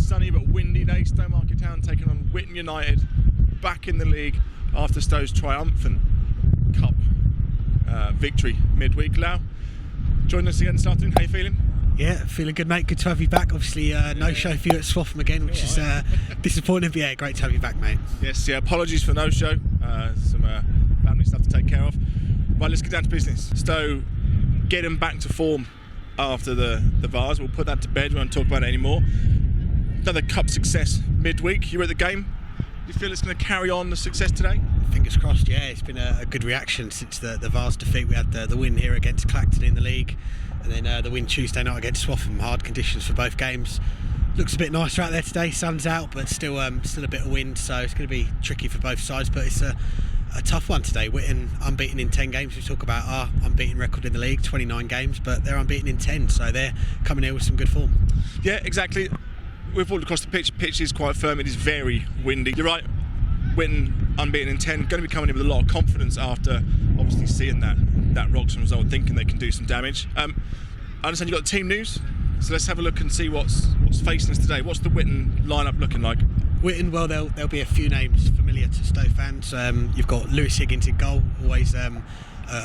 sunny but windy day. Stowmarket Town taking on Whitton United, back in the league after Stow's triumphant cup victory midweek. Lau, join us again this afternoon. How are you feeling? Yeah, feeling good, mate. Good to have you back. Obviously, no show for you at Swaffham again, which is disappointing. But yeah, great to have you back, mate. Yes, yeah. Apologies for no show. Some family stuff to take care of. Right, let's get down to business. Stow getting back to form after the Vars. We'll put that to bed. We won't talk about it anymore. Another cup success midweek. You were at the game. Do you feel it's going to carry on the success today? Fingers crossed. Yeah, it's been a good reaction since the Vars defeat. We had the win here against Clacton in the league, and then the win Tuesday night against Swaffham. Hard conditions for both games. Looks a bit nicer out there today. Sun's out, but still a bit of wind, so it's going to be tricky for both sides. But it's a tough one today. Whitton unbeaten in 10 games. We talk about our unbeaten record in the league, 29 games, but they're unbeaten in 10, so they're coming here with some good form. Yeah, exactly. We've walked across the pitch. Pitch is quite firm. It is very windy. You're right. Whitton unbeaten in 10, going to be coming in with a lot of confidence after obviously seeing that Roxham result, thinking they can do some damage. I understand you've got team news, so let's have a look and see what's facing us today. What's the Whitton lineup looking like? Whitton, well, there'll be a few names familiar to Stow fans. You've got Lewis Higgins in goal, always a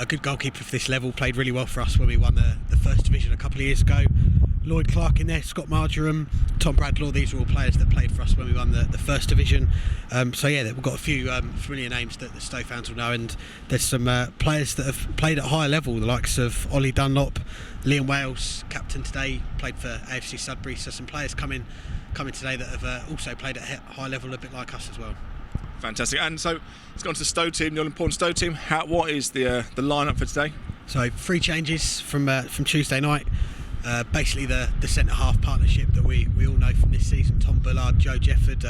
good goalkeeper for this level, played really well for us when we won the first division a couple of years ago. Lloyd Clark in there, Scott Marjoram, Tom Bradlaugh. These are all players that played for us when we won the first division. So yeah, we've got a few familiar names that the Stow fans will know, and there's some players that have played at a higher level, the likes of Ollie Dunlop, Liam Wales, captain today, played for AFC Sudbury. So some players coming today that have also played at a high level, a bit like us as well. Fantastic. And so let's go on to the Stow team, the all-important Stow team. What is the lineup for today? So 3 changes from Tuesday night. Basically the centre-half partnership that we all know from this season. Tom Bullard, Joe Jefford.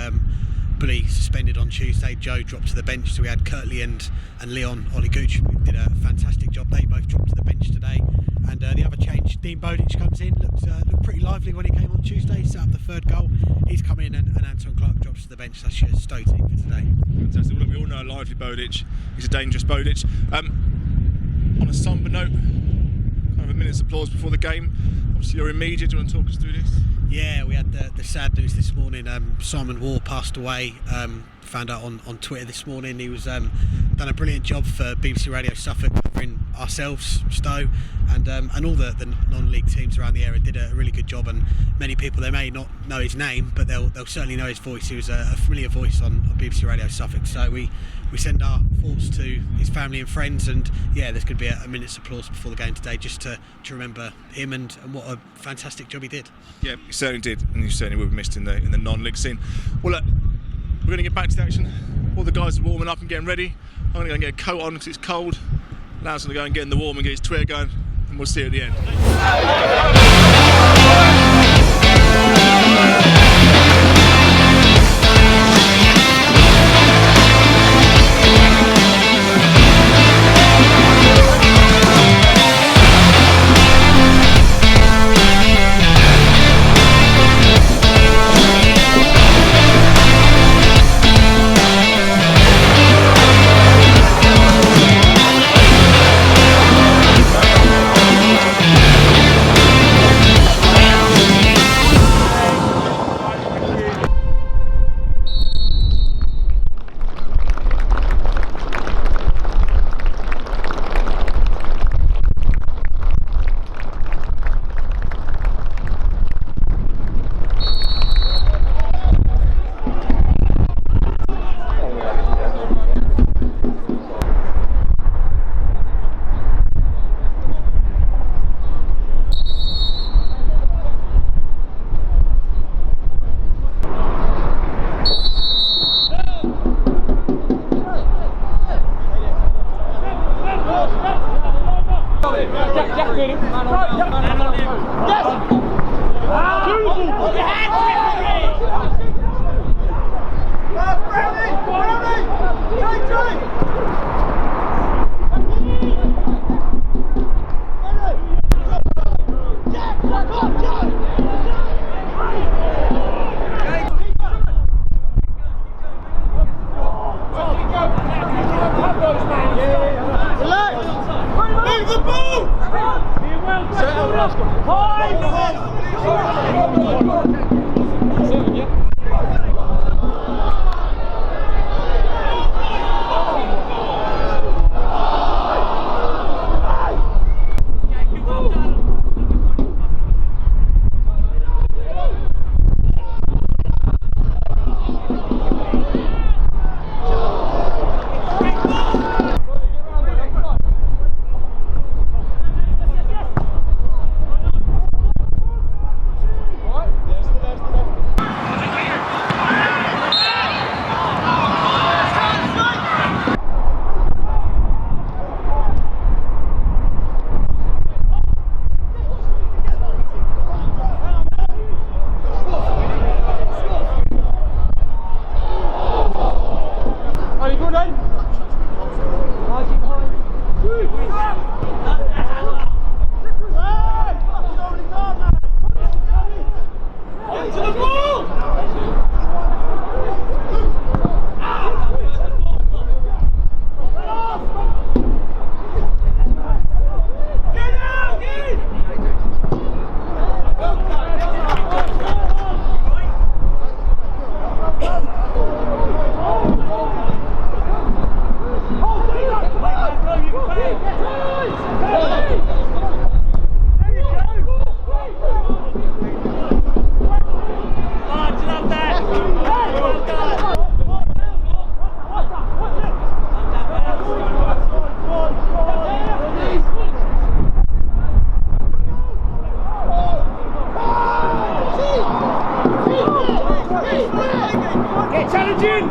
Bully suspended on Tuesday. Joe dropped to the bench, so we had Kirtley and Leon Oligooch, who did a fantastic job. They both dropped to the bench today. And the other change, Dean Bowditch comes in, looked pretty lively when he came on Tuesday, set up the 3rd goal. He's come in, and Anton Clark drops to the bench. That's your Stow team for today. Fantastic. Well, look, we all know a lively Bowditch. He's a dangerous Bowditch. On a sombre note, kind of a minute's applause before the game. Obviously you're in media. Do you want to talk us through this? Yeah, we had the sad news this morning. Simon Waugh passed away. Found out on Twitter this morning. He was done a brilliant job for BBC Radio Suffolk, covering ourselves, Stow, and all the non-league teams around the area. Did a really good job, and many people, they may not know his name, but they'll certainly know his voice. He was a familiar voice on BBC Radio Suffolk. So we send our thoughts to his family and friends, and yeah, there's going to be a minute's applause before the game today, just to remember him and what a fantastic job he did. Yeah, he certainly did, and he certainly will be missed in the non-league scene. Well, look, we're going to get back to the action. All the guys are warming up and getting ready. I'm going to go and get a coat on because it's cold. Lau's going to go and get in the warm and get his Twitter going, and we'll see you at the end. Go!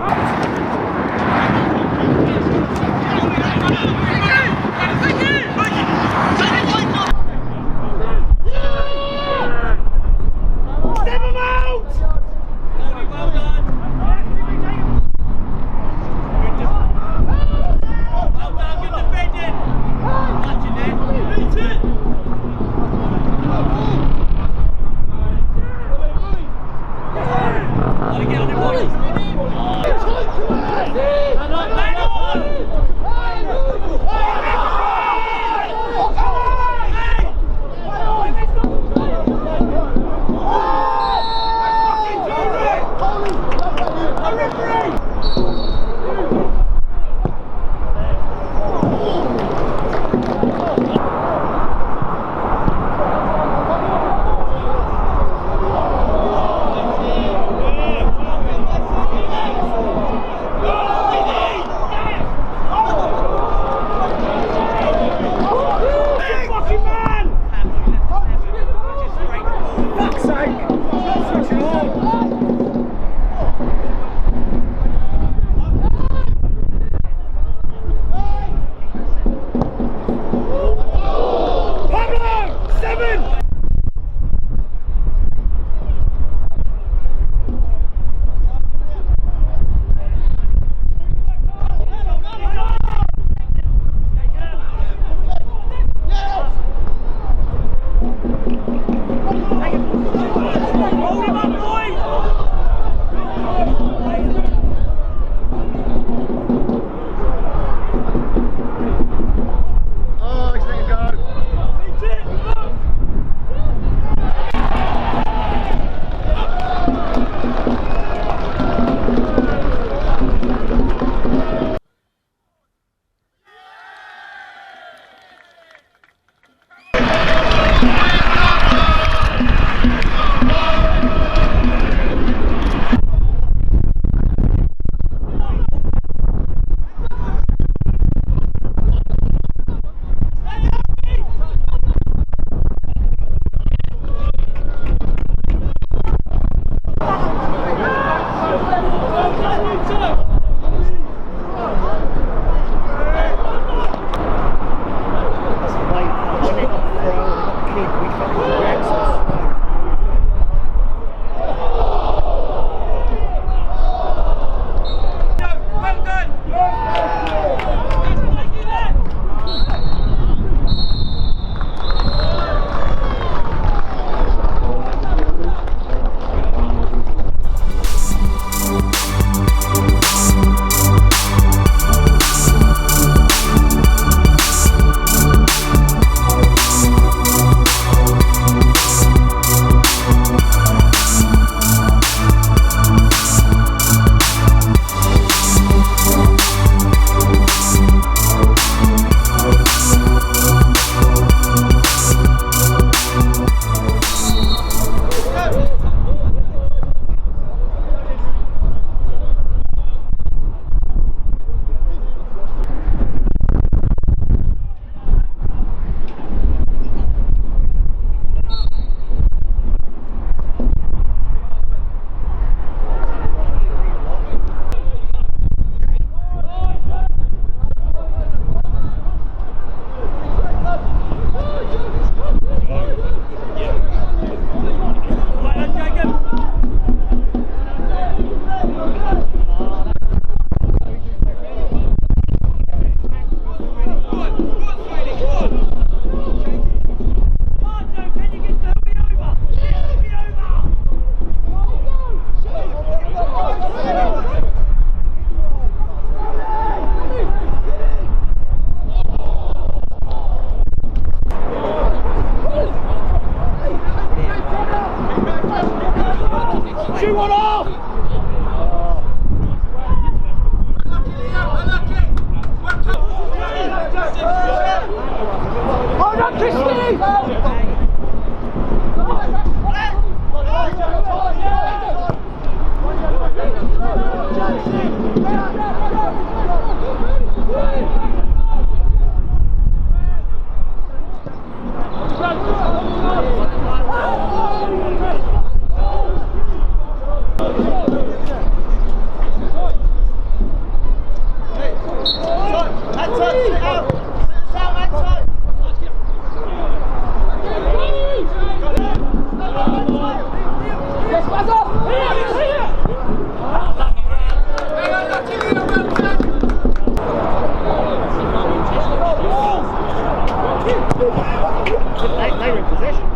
They were in possession.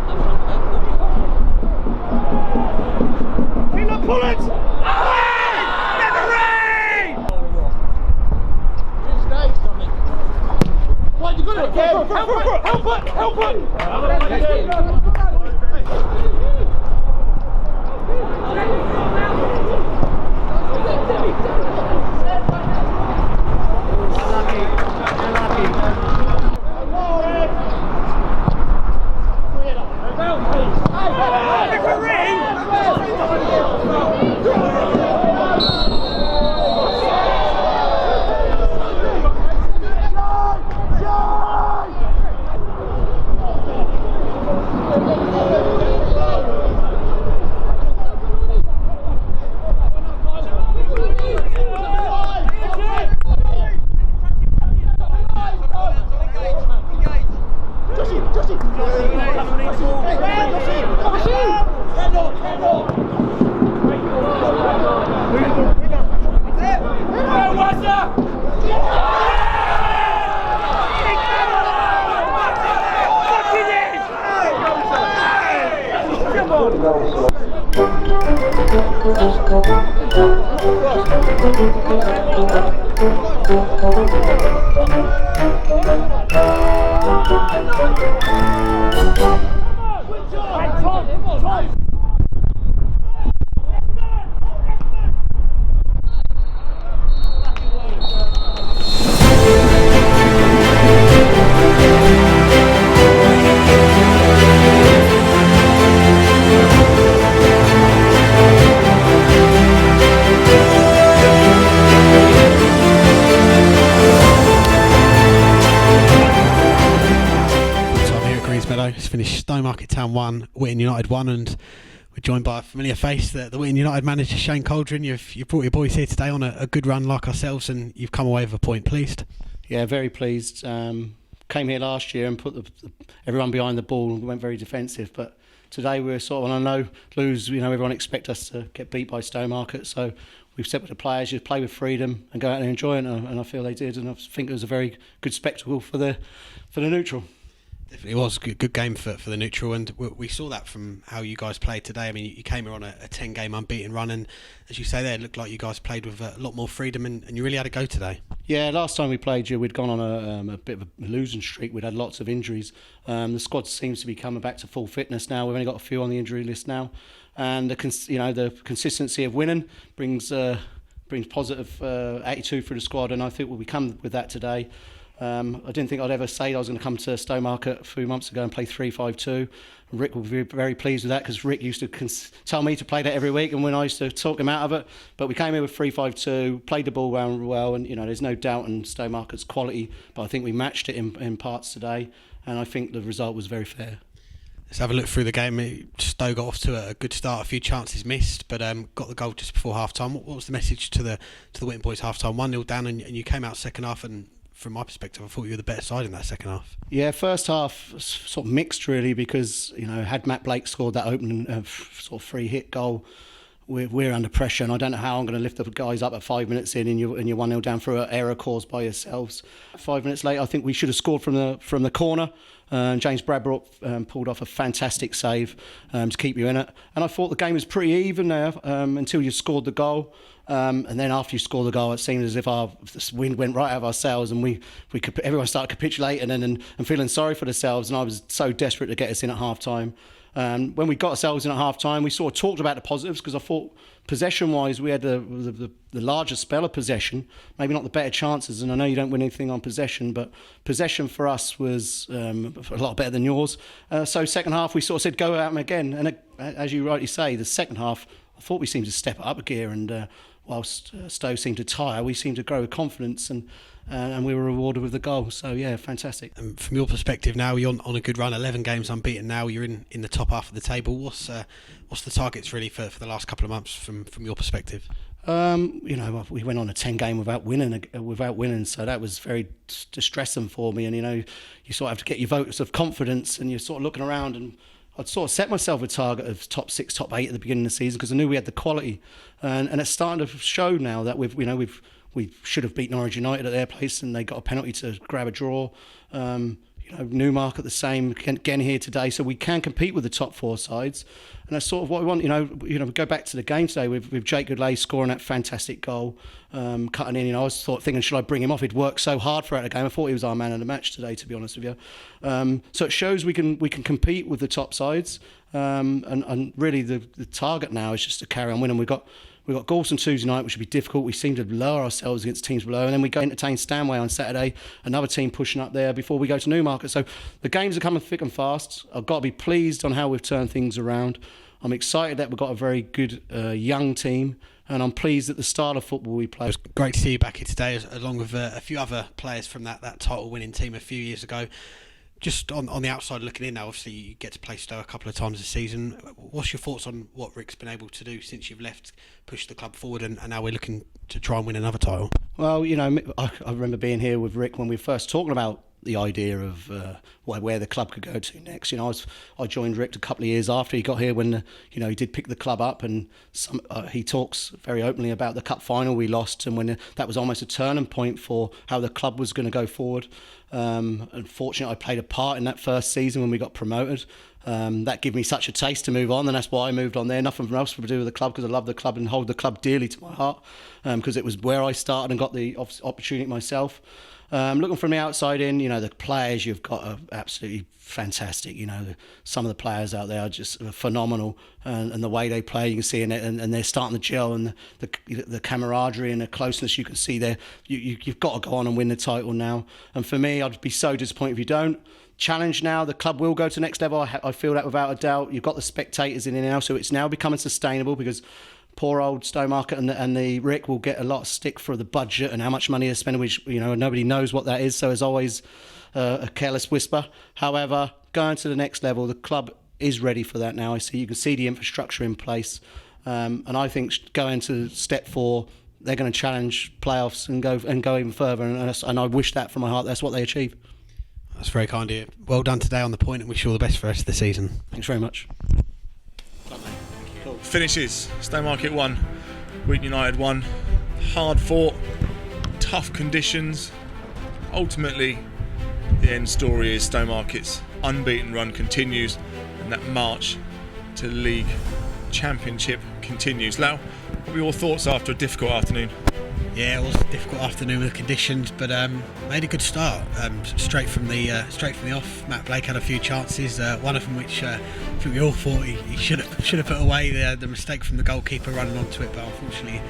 Pull it! Never rain! Why you got it? Help it! It's finished Stowmarket Town 1, Whitton United 1, and we're joined by a familiar face, the Whitton United manager, Shane Coldron. You've brought your boys here today on a good run like ourselves, and you've come away with a point. Pleased? Yeah, very pleased. Came here last year and put everyone behind the ball and went very defensive, but today we're sort of, and I know lose, everyone expect us to get beat by Stowmarket, so we've said with the players, just play with freedom and go out and enjoy it, and I feel they did, and I think it was a very good spectacle for the neutral. Definitely was a good game for the neutral, and we saw that from how you guys played today. I mean, you came here on a 10-game unbeaten run, and as you say there, it looked like you guys played with a lot more freedom, and you really had a go today. Yeah, last time we played you, we'd gone on a bit of a losing streak. We'd had lots of injuries. The squad seems to be coming back to full fitness now. We've only got a few on the injury list now, and the consistency of winning brings positive attitude for the squad, and I think we'll come with that today. I didn't think I'd ever say I was going to come to Stowmarket a few months ago and play 3-5-2. Rick will be very pleased with that, because Rick used to tell me to play that every week, and when I used to talk him out of it. But we came here with 3-5-2, played the ball around well, and there's no doubt in Stowmarket's quality, but I think we matched it in parts today, and I think the result was very fair. Let's have a look through the game. Stow got off to a good start, a few chances missed, but got the goal just before half time. What was the message to the Whitton boys half time? 1-0 down, and you came out second half, and from my perspective, I thought you were the better side in that second half. Yeah, first half sort of mixed really, because had Matt Blake scored that opening sort of free hit goal, we're under pressure, and I don't know how I'm going to lift the guys up at 5 minutes in, and you're 1-0 down through an error caused by yourselves. 5 minutes later, I think we should have scored from the corner. James Bradbrook pulled off a fantastic save to keep you in it, and I thought the game was pretty even there until you scored the goal. And then after you score the goal, it seemed as if our wind went right out of our sails, and everyone started capitulating and feeling sorry for themselves. And I was so desperate to get us in at half time. When we got ourselves in at half time, we sort of talked about the positives, because I thought possession-wise we had the largest spell of possession, maybe not the better chances, and I know you don't win anything on possession, but possession for us was a lot better than yours. So second half we sort of said go out again, and as you rightly say, the second half I thought we seemed to step up a gear, and whilst Stowe seemed to tire, we seemed to grow with confidence, and we were rewarded with the goal. So yeah, fantastic. From your perspective now, you're on a good run, 11 games unbeaten now, you're in the top half of the table. What's the targets really for the last couple of months from your perspective? We went on a 10-game without winning, so that was very distressing for me, and you sort of have to get your votes of confidence, and you're sort of looking around, and I'd sort of set myself a target of top 6, top 8 at the beginning of the season because I knew we had the quality, and it's starting to show now that we should have beat Norwich United at their place and they got a penalty to grab a draw. Newmarket the same again here today, so we can compete with the top 4 sides, and that's sort of what we want. We go back to the game today with Jake Goodlay scoring that fantastic goal, cutting in. I was thinking, should I bring him off? He'd worked so hard throughout the game. I thought he was our man of the match today, to be honest with you. So it shows we can compete with the top sides, and really the target now is just to carry on winning. We've got Gorson Tuesday night, which would be difficult. We seem to lower ourselves against teams below, and then we go entertain Stanway on Saturday, another team pushing up there before we go to Newmarket. So the games are coming thick and fast. I've got to be pleased on how we've turned things around. I'm excited that we've got a very good young team, and I'm pleased at the style of football we play. It was great to see you back here today, along with a few other players from that title-winning team a few years ago. Just on the outside looking in now, obviously you get to play Stowe a couple of times this season. What's your thoughts on what Rick's been able to do since you've left, push the club forward, and now we're looking to try and win another title? Well, I remember being here with Rick when we were first talking about the idea of where the club could go to next. I joined Rick a couple of years after he got here when he did pick the club up, and he talks very openly about the cup final we lost, and when that was almost a turning point for how the club was going to go forward. Unfortunately, I played a part in that first season when we got promoted. That gave me such a taste to move on, and that's why I moved on there. Nothing else to do with the club, because I love the club and hold the club dearly to my heart, because it was where I started and got the opportunity myself. Looking from the outside in, the players you've got are absolutely fantastic. Some of the players out there are just phenomenal, and the way they play, you can see in it, and they're starting to gel, and the camaraderie and the closeness you can see there. You've got to go on and win the title now. And for me, I'd be so disappointed if you don't. Challenge now, the club will go to the next level. I feel that without a doubt. You've got the spectators in it now, so it's now becoming sustainable, because poor old Stowmarket and the Rick will get a lot of stick for the budget and how much money they're spending, which nobody knows what that is, so there's always a careless whisper. However, going to the next level, the club is ready for that now. You can see the infrastructure in place, and I think going to step 4, they're going to challenge playoffs and go even further, and I wish that from my heart. That's what they achieve. That's very kind of you. Well done today on the point, and wish you all the best for the rest of the season. Thanks very much. Finishes: Stowmarket 1, Whitton United 1. Hard fought, tough conditions. Ultimately, the end story is Stowmarket's unbeaten run continues, and that march to the league championship continues. Lau, what were your thoughts after a difficult afternoon? Yeah, it was a difficult afternoon with conditions, but made a good start. Straight from the off, Matt Blake had a few chances. One of them, which I think we all thought he should have put away. The mistake from the goalkeeper running onto it, but unfortunately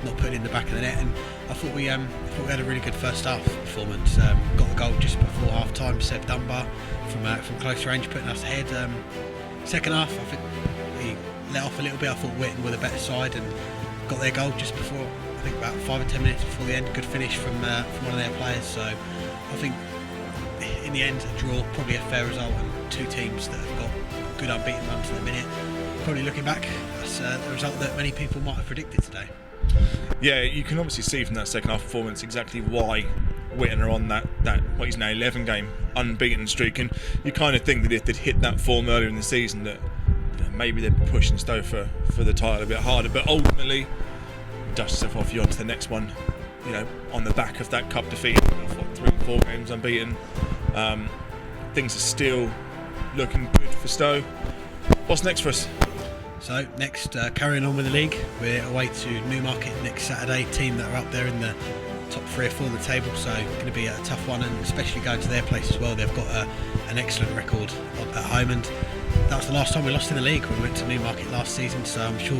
not putting it in the back of the net. And I thought we had a really good first half performance. Got the goal just before half time. Seb Dunbar from close range, putting us ahead. Second half, I think we let off a little bit. I thought Whitton were the better side and got their goal just before. I think about 5 or 10 minutes before the end. Good finish from one of their players. So I think in the end, a draw, probably a fair result, and two teams that have got good unbeaten runs at the minute. Probably looking back, that's the result that many people might have predicted today. Yeah, you can obviously see from that second half performance exactly why Whitton are on that what is now 11-game unbeaten streak, and you kind of think that if they'd hit that form earlier in the season, that maybe they'd be pushing Stowe for the title a bit harder, but ultimately dust yourself off, you're on to the next one, on the back of that cup defeat, 3 or 4 games unbeaten. Things are still looking good for Stowe. What's next for us? So next, carrying on with the league, we're away to Newmarket next Saturday. Team that are up there in the top 3 or 4 of the table, so going to be a tough one, and especially going to their place as well. They've got an excellent record at home, and that was the last time we lost in the league when we went to Newmarket last season. So I'm sure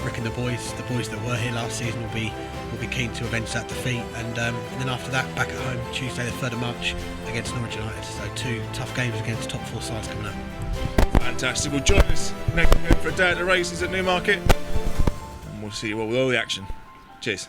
Rick and the boys that were here last season will be keen to avenge that defeat. And then after that, back at home Tuesday the 3rd of March against Norwich United. So 2 tough games against top 4 sides coming up. Fantastic. Well, join us next week for a day at the races at Newmarket, and we'll see you all with all the action. Cheers.